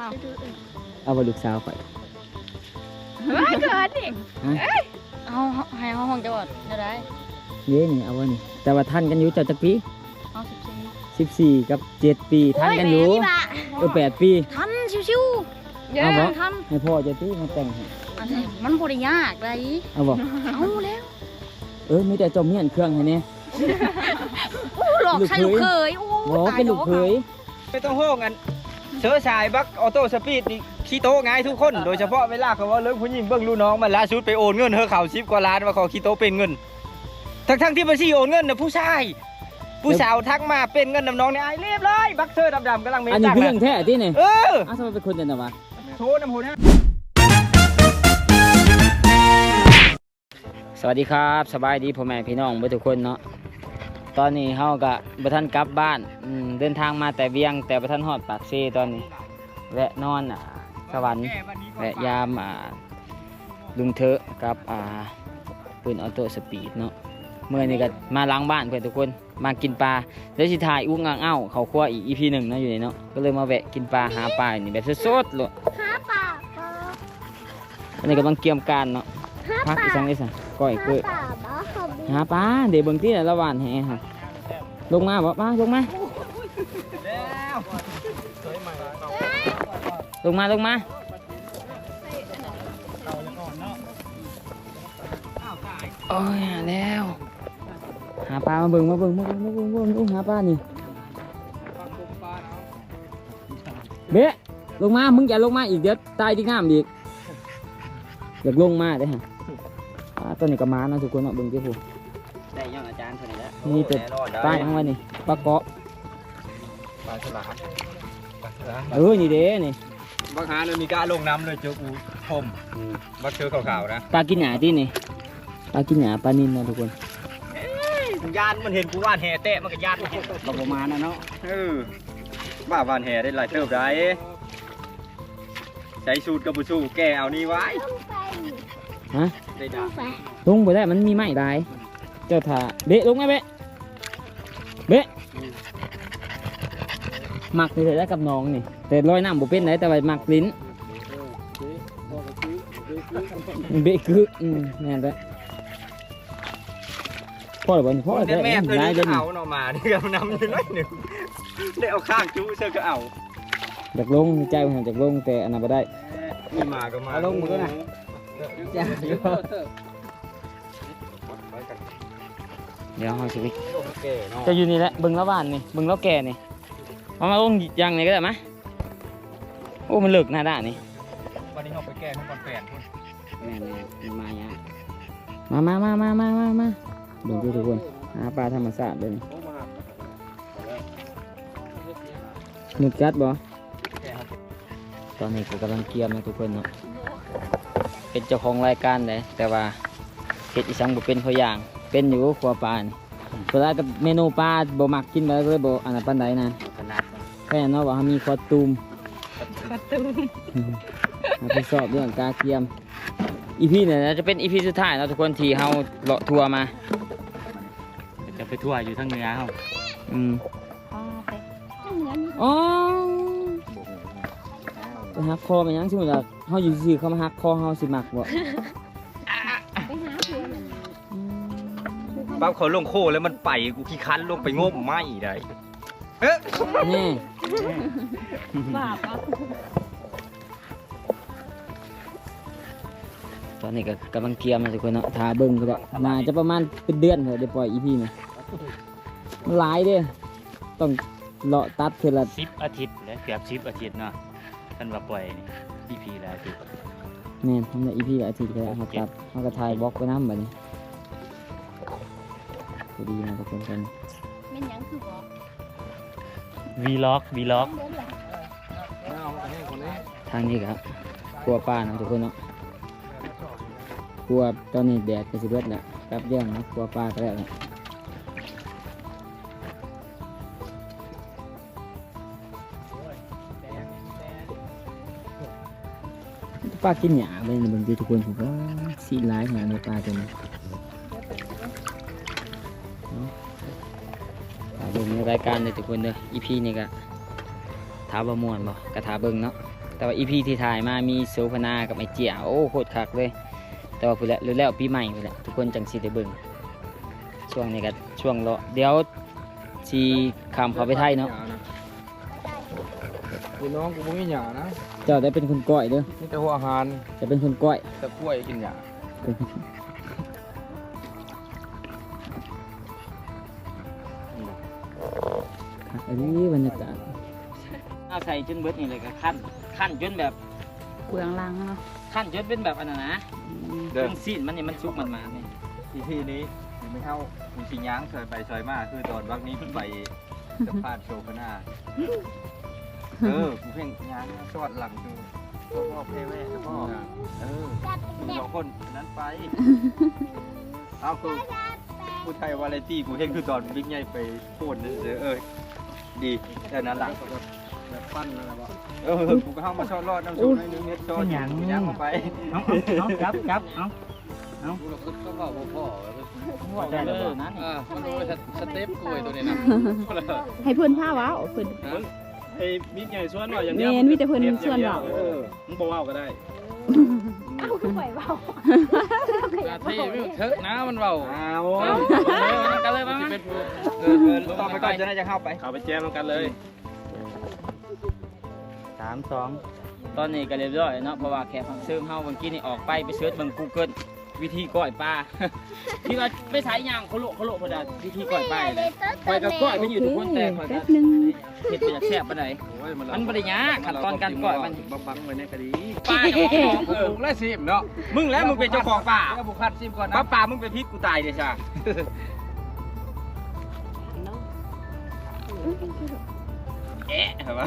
เอาไปลูกสาวข่อย ไม่เกินดิ เอาให้ห้องจังหวัดได้ เย้นี่เอาวะนี่แต่ว่าท่านกันอยู่เจ้าจักปี เอา14กับ7ปีท่านกันอยู่8 ปี ทันชิว เอาบ่ ทัน ให้พ่อจะตีมาแต่งให้ อันนี้มันบ่ได้ยากเลย เอาบ่ เอาแล้ว มีแต่เจ้าเมียนเครื่องให้แน่ หลอกใช่ลูกเคยโอ้ บ่เป็นลูกเขย ไม่ต้องห้องกันเชื้อสายบักออโต้สปีดนี่ขี้โต๊ะไงทุกคนโดยเฉพาะเวลาเขาว่าเรื่องผู้หญิงเบิ่งลูกน้องมันล่าสุดไปโอนเงินเธอเขา10 กว่าล้านว่าเขาขี้โต๊ะเป็นเงินทั้งที่บัญชีโอนเงินน่ะผู้ชายผู้สาวทักมาเป็นเงินน้ำน้องเนี่ยไอ้เรียบร้อยบักเธอดำๆกำลังเม อันนี้ จัง คือเรื่องแท้ที่นี่ เออ ทำไมเป็นคนจังวะ โทรน้ำโหนะ สวัสดีครับสบายดีพ่อแม่พี่น้องทุกคนเนาะตอนนี้เฮาก็บ่ทันกลับบ้านเดินทางมาแต่เวียงแต่บ่ทันฮอดปากเซตอนนี้แวะนอนสวรรค์แวะยามลุงเถอะกับปืนออโต้สปีดเนาะเมื่อนี้ก็มาล้างบ้านเพื่อนทุกคนมากินปลาแล้วสิถ่ายอุ้งอ่างเอ้าเขาคั่วอีก EP 1นะอยู่นี่เนาะก็เลยมาแวะกินปลาหาปลานี่แบบสดๆเลย หาป่า อันนี้กำลังเกี่ยมการเนาะพักอีกสังได้สั่งก้อยเกย ป่าบ้าเขา หาปลาเดี๋ยวเบิ่งที่ละวานแห่ค่ะลงมาบ่ป้าลงมาลงมาโอ้ยหาแล้วหาปลามาเบิ่งหาปลานี่เบ๊ะลงมามึงอย่าลงมาอีกเดี๋ยวตายที่น้ำอีกอยากลงมาได้ฮะตัวนี้ก็มานะทุกคนเนาะเบิ่งที่ผู้ ได้ยังอาจารย์เท่านี้แล้ว นี่เป็นป้ายข้างไว้นี่ปลาเกาะ ปลาฉลามนี่เด้นี่ บางหาเลยมีกล้าลงน้ำเลยเจออูคมบักเจอขาวๆนะ ปลากินหญ้าที่นี่ปลากินหญ้าปลานิลนะทุกคน ยานมันเห็นกูว่านแห่เตะมันก็ยานมันก็ประมาณนั้นเนาะบ้าวานแห่ได้หลายเติบได้ใช้สูตรกับบุสูแกเอานี่ไว้ ฮะ ได้ด่า ลงไปได้มันมีไม้ได้เจ้าถ่าเบะลงไหมเบะหมักนี่เลยได้กับน้องนี่แต่ลอยน้ำบ่เป็นไหนแต่ว่าหมักลิ้นเบะคือแม่นไปพ่อหรือเปล่าพ่อ แม่เธอ ได้ นี่ เล ก็ ยนี่ เอาเนาะมานี่ก็นำอยู่น้อยหนึ่งได้เอาข้างจู้เชื่อก็เอา อยากลงใจมันอยากลงแต่อันนั้นบ่ได้ นี่มาก็มา เอาลงมือนะ เดี๋ยวเขาสิไปจะอยู่นี่แหละบึงละบ้านนี่บึงละแก่นี่มาลงยังไงก็ได้ไหมโอ้มันเลิกหน้าด้านนี่ วันนี้เราไปแก้ให้ก่อนแฟนพุ่น แม่มาเนี่ยมาดูทุกคนหาปลาธรรมชาติเลยหนุดกัดบ่ตอนนี้ก็กำลังเกี่ยมนะทุกคนเนาะเป็นเจ้าของรายการเลยแต่ว่าเฮ็ดอีสังบ่เป็นพออย่างเป็นอยู่ครัวปลานี่เวลากับเมนูปลาบ่มักกินไปเลยบ่อันนั้นปานใดนะ ขนาด แค่เนาะว่ามีคอตูมมาทดสอบเรื่องการเกียมอีพีเนี่ยจะเป็นอีพีสุดท้ายเนาะทุกคนที่เฮาเลาะทัวร์มา จะไปทั่วอยู่ทั้งเหนือเฮา อ๋อไปหักคอไปยังสิว่าเฮาอยู่ซื่อเขามาหักคอเฮาสิมักบ่ ปั๊บเขาลงโคแล้วมันไปกูขี้คันลงไปงมไม่ได้นี่ บาปอ่ะ ตอนนี้ก็กำลังเกียมนะทุกคนเนาะทาเบิ่งก็ได้น่าจะประมาณเป็นเดือนเถอะได้ปล่อยอีพีนี่มันหลายเด้ต้องเลาะตัดเทื่อละ 10 อาทิตย์และเกือบ10 อาทิตย์เนาะท่านว่าปล่อยนี่ EP ละอาทิตย์ แม่นทำได้อีพีละอาทิตย์ก็ได้ครับตัดเฮาก็ถ่ายบล็อกไว้นำบัดนี้ก็ดีนะทุกคนกัน แม่นยังคือบอก Vlog ทางนี้ครับครัวป้านะทุกคนเนาะครัวตอนนี้แดดก็สิเบิดแล้วแป๊บเดียวนะครัวป้าก็แล้วนะป้ากินหญ้าไปในบางทีทุกคนผมก็สีร้ายขนาดนี้ป้าตัวนี้เบิ่งในรายการเลยทุกคนเด้อ EP นี่ก็ท้าบ่ม่วนบ่กระท้าเบิ่งเนาะ แต่ว่าอีพีที่ถ่ายมามีโซฟนากับไอเจียโอ้โคตรคักเลยแต่ว่าพูดแล้วรู้แล้วปีใหม่พูดแล้วทุกคนจังสิได้เบิ่งช่วงนี้ก็ช่วงรอเดี๋ยวสีคำเขาไปไทยเนาะ พี่น้องกูบ่มีหยานะ เจ้าได้เป็นคนก้อยเด้อ มีแต่หัวอาหาร จะเป็นคนก้อย แต่กล้วยกินหยา อันนี้บรรยากาศเอาใส่จนเบิดนี่เลยก็ขั้นจนแบบ เปลืองลังเนาะ ขั้นจนเป็นแบบอันนั้นนะเครื่องซีนมันนี่มันซุกมันมาเนี่ย อีพีนี้ไม่เข้ามีสิย้างซอยไปซอยมาคือตอนวักนี้ไปสัมภาษณ์โชว์คณะกูเพ่งย้างสอดหลังดูพ่อเพเว่พ่อสองคนนั้นไปเอาคือผู้ไทยวาไรตี้กูเห็นคือตอนบิ๊กใหญ่ไปโค่นนั่นดีแต่นั้นหลังแบบปั้นอะไรบ้างกูก็เข้ามาชอดรอดน้ำซุปในนึงเม็ดชอดย่างเข้าไป เอาจับเอา ก็พ่อ ได้เลยนะนี่ มันดูสเต็ปกล้วยตัวนี้นะ ให้เพื่อนผ้าว้าวเพื่อน ไอ้มิดใหญ่ส่วนว่าอย่างเดียว แม่นมีแต่เพิ่นส่วนว่า มึงบอกว่าก็ได้ เอาคือไหวเบา เท่ไม่เถอะนะมันเบา กันเลยมา ต่อไปก่อนจะได้จะเข้าไป เข้าไปแจมกันเลย 3-2ตอนนี้ก็เรียบร้อยเนาะเพราะว่าแขกฟังซื้อเฮาเมื่อกี้นี่ออกไปเสิร์ชเบิ่ง Google วิธีก้อยปลา ที่ว่าไปใช้ยางโคโลพอดาวิธีก้อยปลาเลยก้อยกับก้อยมันอยู่ทุกคนแต่ก้อยกับเห็ดเป็นแซ่บปานใดมันบ่ได้ยากขั้นตอนการก้อยมัน บังไว้ในคดี ปลาเจ้าของ ถูกและสิบเนาะ มึงแล้วมึงเป็นเจ้าของป่า ก็บุคัดสิบก่อนนะ ป่ามึงเป็นพิษกูตายเด้จ้าเหรอวะ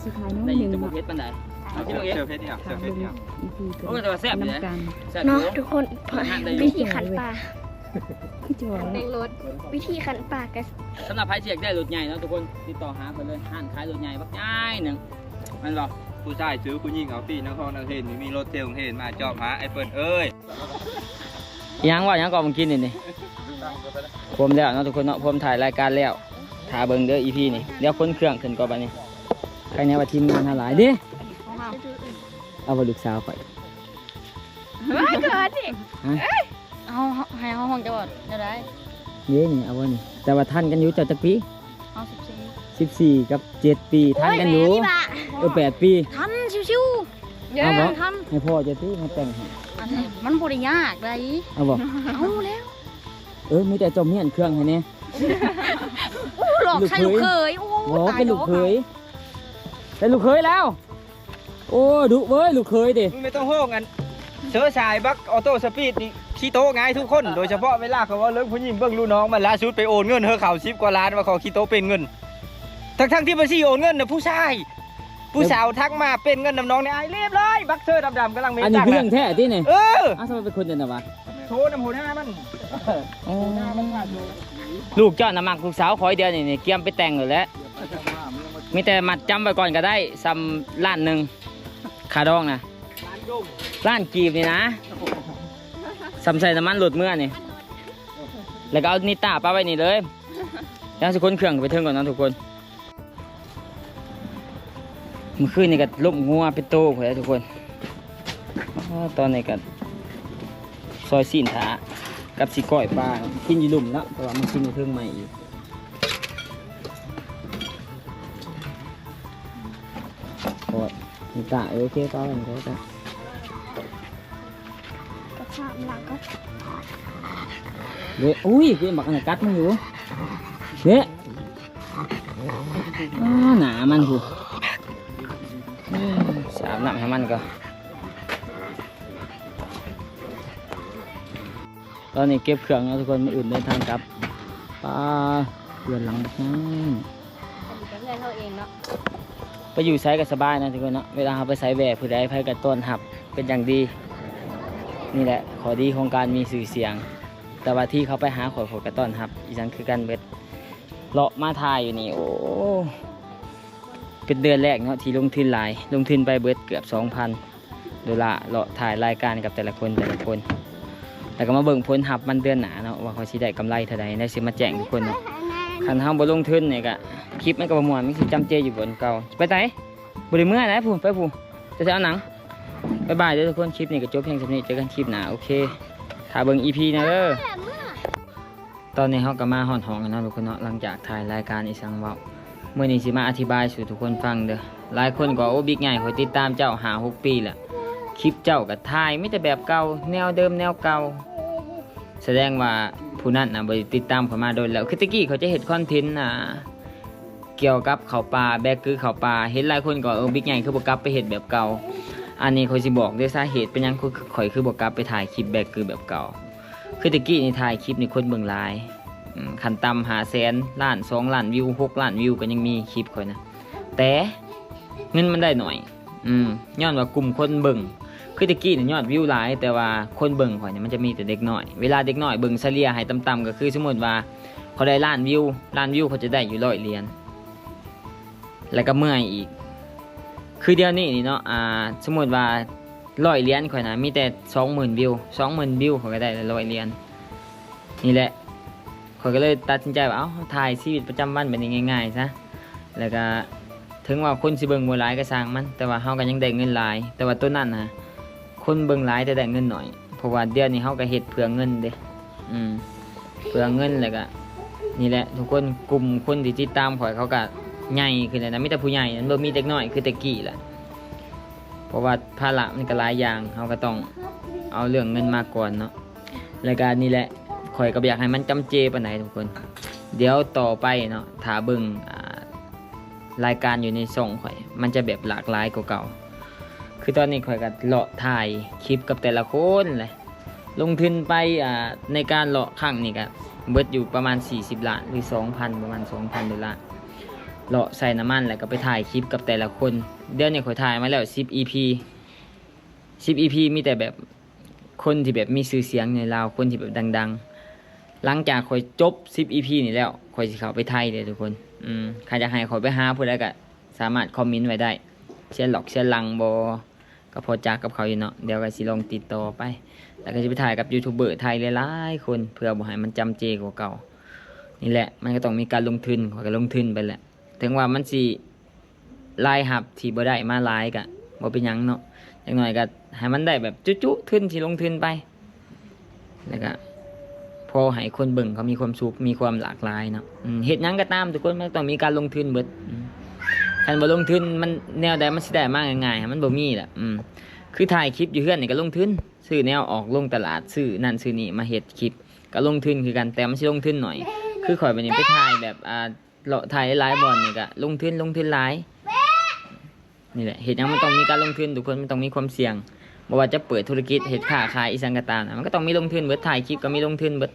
สุดท้ายน้อง ได้ ห ยิน นึ่ง จะบ่เฮ็ดปานใดเอาที่โรงเรียน เซอร์เพชเนี่ยเซอร์เพชเนี่ย โอ้แต่ว่าแซ่บอยู่นะ กัน แซ่บอ เนาะ ยู่ ทุกคนวิธีขันปลา คือจะบอก ในรถ วิธีขันปลากัน สำหรับใครที่อยากได้รถใหญ่เนาะทุกคนติดต่อหาไปเลยห้านขายรถใหญ่บักใหญ่หนึ่งมันบอก ผู้ชายซื้อผู้หญิงเอาตีนักท่องนักเทศมีรถเทลเทศมาจอบหาไอ้เปิ้ลเอ้ย ยังว่ายังก่อนมึงกินนี่ผมแล้วเนาะทุกคนเนาะผมถ่ายรายการแล้วถ่าเบิ่งเด้อ EP นี่เดี๋ยวคนเครื่องขึ้นก่อนบัดนี้ใครเนี่ยว่าทีมงานหลายเด้เอาว่าลูกสาวข่อย เฮ้ยเกิดดิ เอาให้ห้องจะบอดจะได้ เด้นี่เอาว่านี่แต่ว่าท่านกันอยู่เจ้าจักปี เอา14 14กับ7ปีท่านกันอยู่8ปี ทันชิวๆ เอาบ่ ทัน ให้พ่อจะที่มาแต่งให้ อันนี้มันบ่ได้ยากเลย เอาบ่ เอาแล้ว มีแต่จมเฮียนเครื่องให้แน่ หลอกใช่ลูกเคยโอ้ โอ้เป็นลูกเขยเป็นลูกเขยแล้ว โอ้ดุเว้ยลูกเขยดิ มึงไม่ต้องโห่กันเสือสายบักออโต้สปีดนี่ขี้โต๊ะไงทุกคนโดยเฉพาะเวลาเขาว่าเลิกผู้หญิงเบิ่งลูกน้องมันล่าสุดไปโอนเงินเธอเขา10 กว่าล้านว่าเขาขี้โต๊ะเป็นเงินทั้งที่บัญชีโอนเงินน่ะผู้ชายผู้สาวทักมาเป็นเงินน้ำน้องในไอ้เรียบร้อยบักเซอร์ดำๆกำลังเม อันนี้ ตัก คือเรื่องแท้ที่นี่ เออ อ้าวทำไมเป็นคนเดินวะ โทรน้ำหัวหน้ามัน ลูกเจ้าน่ะมักลูกสาวคอยเดียวนี่เกียมไปแต่งอยู่แล้วมีแต่มัดจำไปก่อนก็ได้ซ้ำล้านหนึ่งขาดองนะล้านกีบนี่นะซ้ำใส่น้ำมันหลุดเมื่อนี่แล้วก็เอานิต้าป้าไว้นี่เลยแล้วทุกคนเครื่องไปเทิงก่อนนะทุกคนเมื่อคืนนี่ก็ล้มงัวไปโตไปแล้วทุกคนตอนนี้ก็ซอยซีนถากับสีก้อยปลากินอยู่หลุมแล้วแต่ว่ามันกินอยู่เทิงใหม่อีกโอ้ยนิต้าโอเคป้าวันก็จะ กระชากหลังก็ เด้อุ้ยกูยังบักอันนั้นกัดมันอยู่เด้หนามันกูสามน้ำให้มันก็ตอนนี้เก็บเครื่องแล้วทุกคนมาอื่นเดินทางกลับปลาเรือนหลังบักนั่น เพื่อนเขาเองเนาะ ไปอยู่ไซก็สบายนะทุกคนเนาะเวลาเราไปไซแบกผู้ใดไผกับต้นหับเป็นอย่างดีนี่แหละขอดีของการมีสื่อเสียง แต่ว่าที่เขาไปหาข่อยกับต้นหับอีสันคือการเบิดเลาะมาทายอยู่นี่โอ้เป็นเดือนแรกเนาะที่ลงทุนหลายลงทุนไปเบิดเกือบ 2,000 ดอลลาร์เลาะถ่ายรายการกับแต่ละคนแล้วก็มาเบิ่งผลหับมันเดือนหนาเนาะว่าเขาสิได้กำไรเท่าใดได้สิมาแจ้งทุกคนเนาะคันเฮาบ่ลงทุนเนี่ยก็คลิปมันก็บ่ม่วนมันสิจำเจอยู่บนเก่าไปไหน บริเมื่อนะผู้ไปผู้จะเอาหนังบ๊ายบายเด้อทุกคนคลิปนี้ก็จบเพียงเท่านี้เจอกันคลิปหน้าโอเคถ้าเบิ่ง EP นะเด้อตอนนี้เขาก็มาหอนหองกันเนาะทุกคนเนาะหลังจากถ่ายรายการอีสังเว้าเมื่อนี้สิมาอธิบายสู่ทุกคนฟังเด้อหลายคนก็โอ้บิ๊กใหญ่คอยติดตามเจ้า5-6 ปีแล้วคลิปเจ้าก็ถ่ายไม่แต่แบบเก่าแนวเดิมแนวเก่าแสดงว่าผู้นั้นบ่ได้ติดตามเขามาโดยแล้วคือตะกี้เขาจะเฮ็ดคอนเทนต์เกี่ยวกับเขาป่าแบกคือเขาป่าเห็นหลายคนก็บิ๊กใหญ่คือบ่กลับไปเฮ็ดแบบเก่าอันนี้เขาสิบอกด้วยสาเหตุเป็นหยังข่อยคือบ่กลับไปถ่ายคลิปแบกคือแบบเก่าคือตะกี้นี่ถ่ายคลิปนี่คนเบิ่งหลายคันต่ำ500,000 ล้าน 2 ล้านวิว 6 ล้านวิวก็ยังมีคลิปข่อยนะแต่เงินมันได้หน่อยย้อนว่ากลุ่มคนเบิ่งคือตะกี้นี่ยอดวิวหลายแต่ว่าคนเบิ่งข่อยนี่มันจะมีแต่เด็กน้อยเวลาเด็กน้อยเบิ่งเฉลี่ยให้ต่ำๆก็คือสมมุติว่าเขาได้ล้านวิวเขาจะได้อยู่100 เหรียญแล้วก็เมื่อยอีกคือเดี๋ยวนี้นี่เนาะสมมุติว่า100 เหรียญข่อยนะมีแต่ 20,000 วิว 20,000 วิวเขาก็ได้100 เหรียญนี่แหละข่อยก็เลยตัดสินใจว่าถ่ายชีวิตประจำวันแบบนี้ง่ายๆซะแล้วก็ถึงว่าคนสิเบิ่งบ่หลายก็สร้างมันแต่ว่าเฮาก็ยังได้เงินหลายแต่ว่าตัวนั้นนะคนเบิ่งหลายแต่ได้เงินหน่อยเพราะว่าเดี๋ยวนี้เฮาก็เฮ็ดเพื่อเงินเด้เพื่อเงินแล้วก็นี่แหละทุกคนกลุ่มคนที่ติดตามข่อยเขาก็ใหญ่ขึ้นแล้วนะมีแต่ผู้ใหญ่นั้นบ่มีเด็กน้อยคือแต่กี้ล่ะเพราะว่าภาระมันก็หลายอย่างเฮาก็ต้องเอาเรื่องเงินมาก่อนเนาะแล้วก็นี่แหละข่อยก็อยากให้มันจำเจปานใดทุกคนเดี๋ยวต่อไปเนาะถ้าเบิ่งรายการอยู่ในช่องข่อยมันจะแบบหลากหลายกว่าเก่าคือตอนนี้ข่อยก็เลาะถ่ายคลิปกับแต่ละคนเลยลงทุนไปในการเลาะครั้งนี้ก็เบิดอยู่ประมาณ40 ล้านหรือ 2,000 ประมาณ 2,000 ดอลลาร์เลาะใส่น้ำมันแล้วก็ไปถ่ายคลิปกับแต่ละคนเดี๋ยวนี้ข่อยถ่ายมาแล้ว10 EP มีแต่แบบคนที่แบบมีชื่อเสียงในลาวคนที่แบบดังๆหลังจากข่อยจบ10 EP นี่แล้วข่อยสิเข้าไปไทยเด้อทุกคนใครจะให้ข่อยไปหาผู้ใดก็สามารถคอมเมนต์ไว้ได้เชียร์หลอกเชียร์ลังบ่ก็พอจักกับเขาอยู่เนาะเดี๋ยวก็สิลองติดต่อไปแล้วก็จะไปถ่ายกับยูทูบเบอร์ไทยหลายๆคนเพื่อบ่ให้มันจำเจกว่าเก่านี่แหละมันก็ต้องมีการลงทุนข่อยก็ลงทุนไปแหละถึงว่ามันสิรายหับที่บ่ได้มาหลายก็บ่เป็นหยังเนาะอย่างน้อยก็ให้มันได้แบบจุ๊ๆทุนที่ลงทุนไปแล้วก็พอให้คนเบิ่งเขามีความสุขมีความหลากหลายเนาะเฮ็ดหยังก็ตามทุกคนมันต้องมีการลงทุนเบิดคันบ่ลงทุนมันแนวใดมันสิได้มาง่ายๆมันบ่มีล่ะคือถ่ายคลิปอยู่เฮือนนี่ก็ลงทุนซื้อแนวออกลงตลาดซื้อนั่นซื้อนี่มาเฮ็ดคลิปก็ลงทุนคือกันแต่มันสิลงทุนหน่อยคือข่อยบัดนี้ไปถ่ายแบบเลาะถ่ายหลายบอลนี่ก็ลงทุนหลายนี่แหละเฮ็ดหยังมันต้องมีการลงทุนทุกคนมันต้องมีความเสี่ยงบ่ว่าจะเปิดธุรกิจเฮ็ดค้าขายอีสังก็ตามนะมันก็ต้องมีลงทุนเบิดถ่ายคลิปก็มีลงทุนเบิด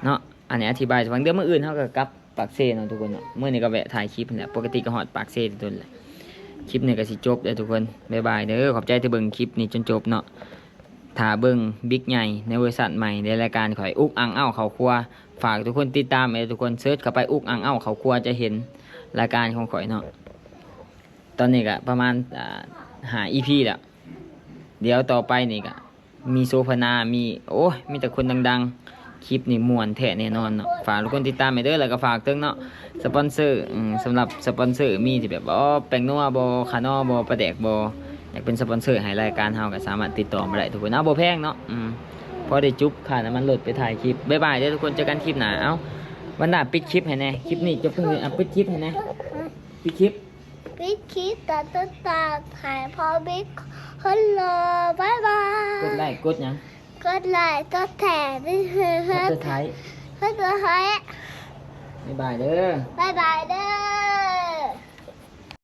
เนาะอันนี้อธิบายให้ฟังเดี๋ยวมื้ออื่นเฮาก็กลับปากเซ่เนาะทุกคนเนาะมื้อนี้ก็แวะถ่ายคลิปนั่นแหละปกติก็ฮอดปากเซ่ทุกคนแหละคลิปนี้ก็สิจบเด้อทุกคนบ๊ายบายเด้อขอบใจที่เบิ่งคลิปนี้จนจบเนาะถ้าเบิ่งบิ๊กใหญ่ในเวอร์ชันใหม่ในรายการข่อยอุกอังเอ้าเข้าครัวฝากทุกคนติดตามให้ทุกคนเสิร์ชเข้าไปอุกอังเอ้าเข้าครัวจะเห็นรายการของข่อยเนาะตอนนี้ก็ประมาณ5 EP แล้วเดี๋ยวต่อไปนี่ก็มีโซฟนามีมีแต่คนดังๆคลิปนี่ม่วนแท้แน่นอนเนาะฝากทุกคนติดตามให้เด้อแล้วก็ฝากถึงเนาะสปอนเซอร์สำหรับสปอนเซอร์มีที่แบบแป้งนัวบ่คานอบ่ปลาแดกบ่อยากเป็นสปอนเซอร์ให้รายการเฮาก็สามารถติดต่อมาได้ทุกคนบ่แพงเนาะพอได้จุ๊บค่าน้ำมันรถไปถ่ายคลิปบ๊ายบายเด้อทุกคนเจอกันคลิปหน้าวันหน้าปิดคลิปให้แน่คลิปนี้จบเพิ่งปิดคลิปให้แน่ปิดคลิปบิ๊กคิดตาถ่ายพอบิ๊กคนรอบายบาย กดไลค์กดหยังกดไลค์กดแชร์ด้วยเพื่อน กดไลค์ เพื่อน บ๊ายบายเด้อ บายบายเด้อ